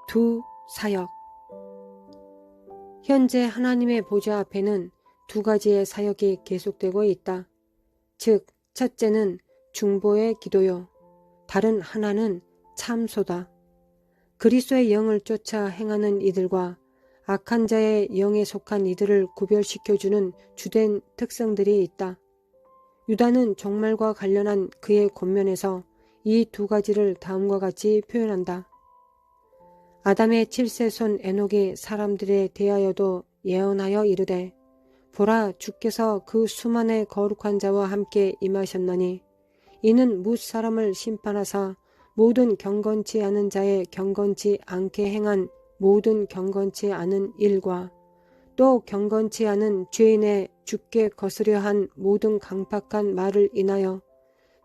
두 사역. 현재 하나님의 보좌 앞에는 두 가지의 사역이 계속되고 있다. 즉, 첫째는 중보의 기도요. 다른 하나는 참소다. 그리스도의 영을 쫓아 행하는 이들과 악한 자의 영에 속한 이들을 구별시켜주는 주된 특성들이 있다. 유다는 종말과 관련한 그의 권면에서 이 두 가지를 다음과 같이 표현한다. 아담의 7세 손 에녹이 사람들에 대하여도 예언하여 이르되 보라 주께서 그 수만의 거룩한 자와 함께 임하셨나니 이는 뭇 사람을 심판하사 모든 경건치 않은 자의 경건치 않게 행한 모든 경건치 않은 일과 또 경건치 않은 죄인의 죽게 거스려 한 모든 강팍한 말을 인하여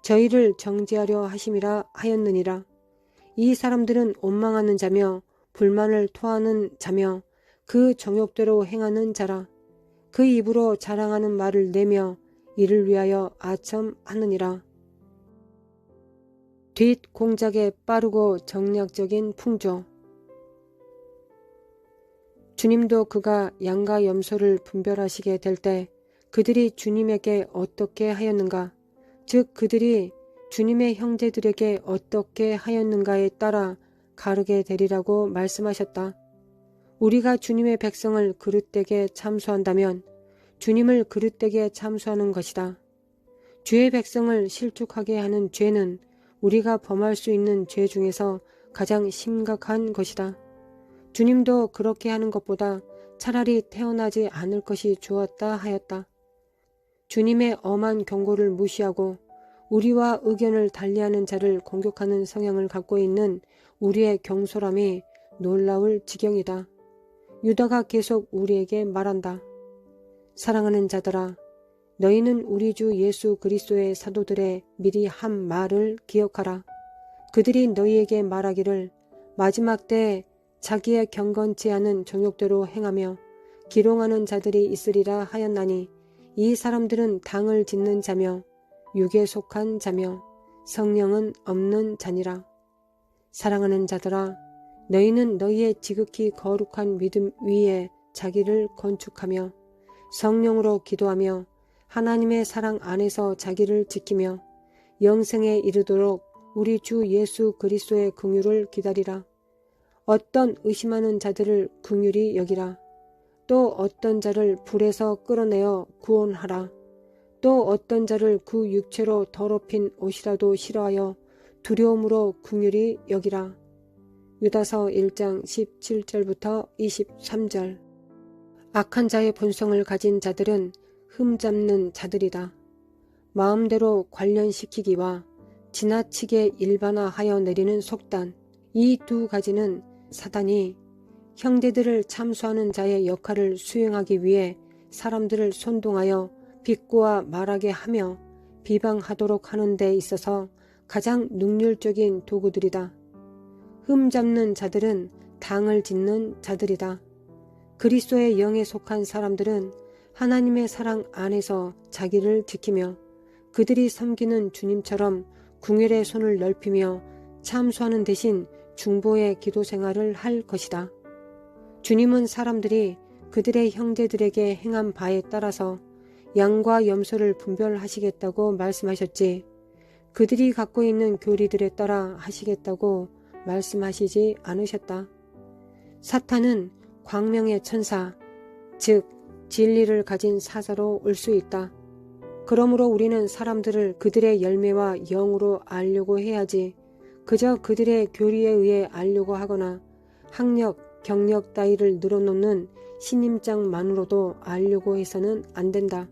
저희를 정죄하려 하심이라 하였느니라. 이 사람들은 원망하는 자며 불만을 토하는 자며 그 정욕대로 행하는 자라. 그 입으로 자랑하는 말을 내며 이를 위하여 아첨하느니라. 뒷 공작의 빠르고 정략적인 풍조. 주님도 그가 양과 염소를 분별하시게 될 때 그들이 주님에게 어떻게 하였는가, 즉 그들이 주님의 형제들에게 어떻게 하였는가에 따라 가르게 되리라고 말씀하셨다. 우리가 주님의 백성을 그릇되게 참수한다면 주님을 그릇되게 참수하는 것이다. 주의 백성을 실족하게 하는 죄는 우리가 범할 수 있는 죄 중에서 가장 심각한 것이다. 주님도 그렇게 하는 것보다 차라리 태어나지 않을 것이 좋았다 하였다. 주님의 엄한 경고를 무시하고 우리와 의견을 달리하는 자를 공격하는 성향을 갖고 있는 우리의 경솔함이 놀라울 지경이다. 유다가 계속 우리에게 말한다. 사랑하는 자들아, 너희는 우리 주 예수 그리스도의 사도들의 미리 한 말을 기억하라. 그들이 너희에게 말하기를 마지막 때에 자기의 경건치 않은 정욕대로 행하며 기롱하는 자들이 있으리라 하였나니 이 사람들은 당을 짓는 자며 육에 속한 자며 성령은 없는 자니라. 사랑하는 자들아, 너희는 너희의 지극히 거룩한 믿음 위에 자기를 건축하며 성령으로 기도하며 하나님의 사랑 안에서 자기를 지키며 영생에 이르도록 우리 주 예수 그리스도의 긍휼을 기다리라. 어떤 의심하는 자들을 긍휼히 여기라. 또 어떤 자를 불에서 끌어내어 구원하라. 또 어떤 자를 그 육체로 더럽힌 옷이라도 싫어하여 두려움으로 긍휼히 여기라. 유다서 1장 17절부터 23절. 악한 자의 본성을 가진 자들은 흠잡는 자들이다. 마음대로 관련시키기와 지나치게 일반화하여 내리는 속단, 이 두 가지는 사단이 형제들을 참수하는 자의 역할을 수행하기 위해 사람들을 선동하여 비꼬아 말하게 하며 비방하도록 하는 데 있어서 가장 능률적인 도구들이다. 흠잡는 자들은 당을 짓는 자들이다. 그리스도의 영에 속한 사람들은 하나님의 사랑 안에서 자기를 지키며 그들이 섬기는 주님처럼 궁율의 손을 넓히며 참수하는 대신 중보의 기도 생활을 할 것이다. 주님은 사람들이 그들의 형제들에게 행한 바에 따라서 양과 염소를 분별하시겠다고 말씀하셨지, 그들이 갖고 있는 교리들에 따라 하시겠다고 말씀하시지 않으셨다. 사탄은 광명의 천사, 즉 진리를 가진 사자로 올 수 있다. 그러므로 우리는 사람들을 그들의 열매와 영으로 알려고 해야지 그저 그들의 교리에 의해 알려고 하거나 학력, 경력 따위를 늘어놓는 신임장만으로도 알려고 해서는 안 된다.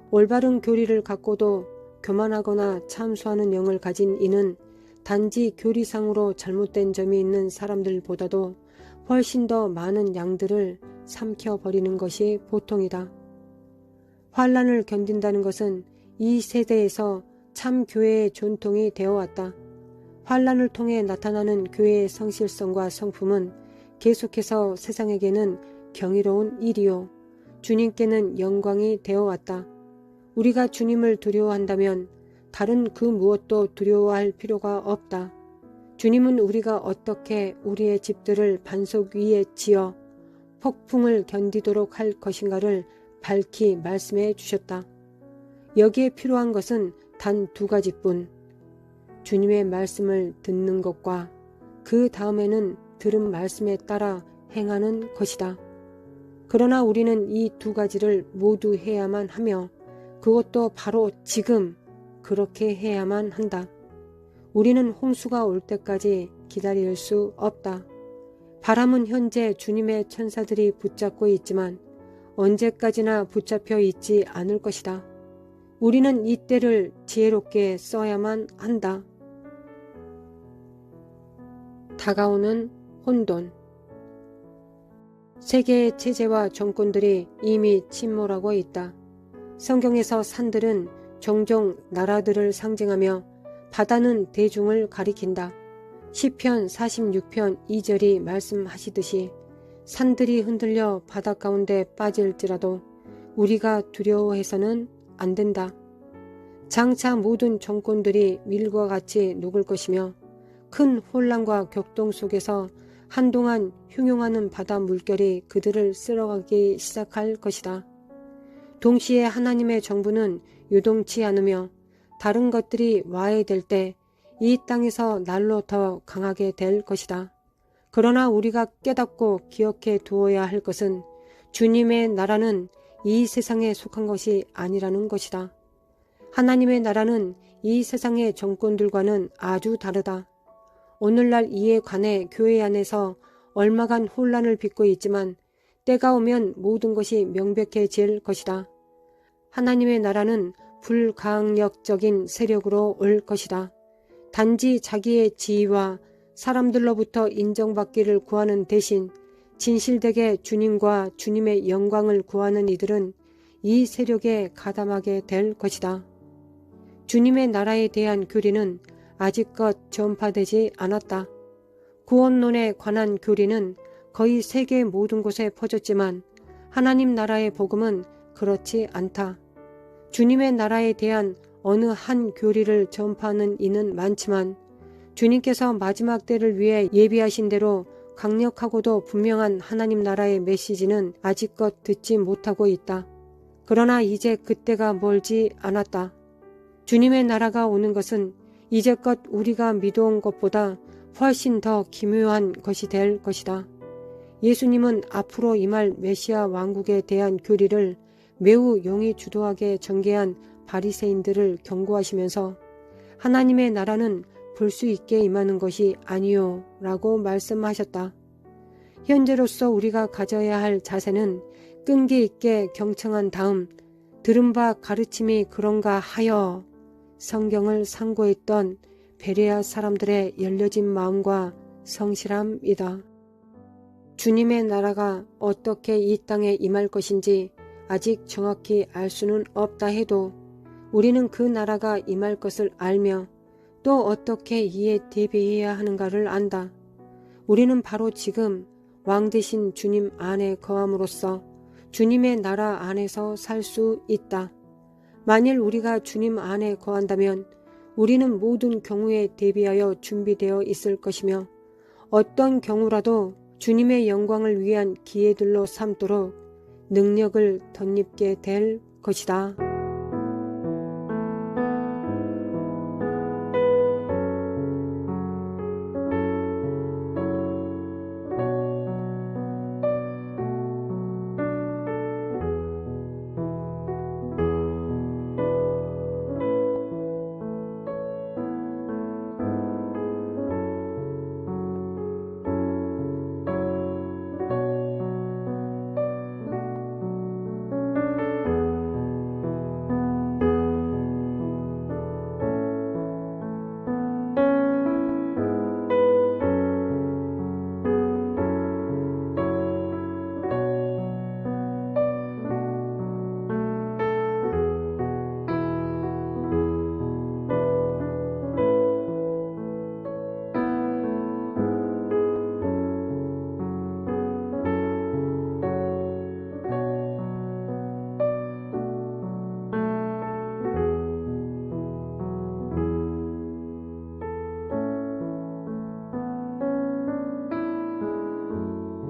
올바른 교리를 갖고도 교만하거나 참수하는 영을 가진 이는 단지 교리상으로 잘못된 점이 있는 사람들보다도 훨씬 더 많은 양들을 삼켜버리는 것이 보통이다. 환란을 견딘다는 것은 이 세대에서 참 교회의 전통이 되어왔다. 환란을 통해 나타나는 교회의 성실성과 성품은 계속해서 세상에게는 경이로운 일이요 주님께는 영광이 되어왔다. 우리가 주님을 두려워한다면 다른 그 무엇도 두려워할 필요가 없다. 주님은 우리가 어떻게 우리의 집들을 반석 위에 지어 폭풍을 견디도록 할 것인가를 밝히 말씀해 주셨다. 여기에 필요한 것은 단 2가지뿐. 주님의 말씀을 듣는 것과 그 다음에는 들은 말씀에 따라 행하는 것이다. 그러나 우리는 이 2가지를 모두 해야만 하며 그것도 바로 지금 그렇게 해야만 한다. 우리는 홍수가 올 때까지 기다릴 수 없다. 바람은 현재 주님의 천사들이 붙잡고 있지만 언제까지나 붙잡혀 있지 않을 것이다. 우리는 이 때를 지혜롭게 써야만 한다. 다가오는 혼돈. 세계의 체제와 정권들이 이미 침몰하고 있다. 성경에서 산들은 종종 나라들을 상징하며 바다는 대중을 가리킨다. 시편 46편 2절이 말씀하시듯이 산들이 흔들려 바다 가운데 빠질지라도 우리가 두려워해서는 안 된다. 장차 모든 정권들이 밀과 같이 녹을 것이며 큰 혼란과 격동 속에서 한동안 흉용하는 바다 물결이 그들을 쓸어가기 시작할 것이다. 동시에 하나님의 정부는 요동치 않으며 다른 것들이 와해될 때 이 땅에서 날로 더 강하게 될 것이다. 그러나 우리가 깨닫고 기억해 두어야 할 것은 주님의 나라는 이 세상에 속한 것이 아니라는 것이다. 하나님의 나라는 이 세상의 정권들과는 아주 다르다. 오늘날 이에 관해 교회 안에서 얼마간 혼란을 빚고 있지만 때가 오면 모든 것이 명백해질 것이다. 하나님의 나라는 불강력적인 세력으로 올 것이다. 단지 자기의 지위와 사람들로부터 인정받기를 구하는 대신 진실되게 주님과 주님의 영광을 구하는 이들은 이 세력에 가담하게 될 것이다. 주님의 나라에 대한 교리는 아직껏 전파되지 않았다. 구원론에 관한 교리는 거의 세계 모든 곳에 퍼졌지만 하나님 나라의 복음은 그렇지 않다. 주님의 나라에 대한 어느 한 교리를 전파하는 이는 많지만 주님께서 마지막 때를 위해 예비하신 대로 강력하고도 분명한 하나님 나라의 메시지는 아직껏 듣지 못하고 있다. 그러나 이제 그때가 멀지 않았다. 주님의 나라가 오는 것은 이제껏 우리가 믿어온 것보다 훨씬 더 기묘한 것이 될 것이다. 예수님은 앞으로 임할 메시아 왕국에 대한 교리를 매우 용이 주도하게 전개한 바리새인들을 경고하시면서 하나님의 나라는 볼 수 있게 임하는 것이 아니요 라고 말씀하셨다. 현재로서 우리가 가져야 할 자세는 끈기 있게 경청한 다음 들은 바 가르침이 그런가 하여 성경을 상고했던 베레아 사람들의 열려진 마음과 성실함이다. 주님의 나라가 어떻게 이 땅에 임할 것인지 아직 정확히 알 수는 없다 해도 우리는 그 나라가 임할 것을 알며 또 어떻게 이에 대비해야 하는가를 안다. 우리는 바로 지금 왕 되신 주님 안에 거함으로써 주님의 나라 안에서 살 수 있다. 만일 우리가 주님 안에 거한다면 우리는 모든 경우에 대비하여 준비되어 있을 것이며 어떤 경우라도 주님의 영광을 위한 기회들로 삼도록 능력을 덧입게 될 것이다.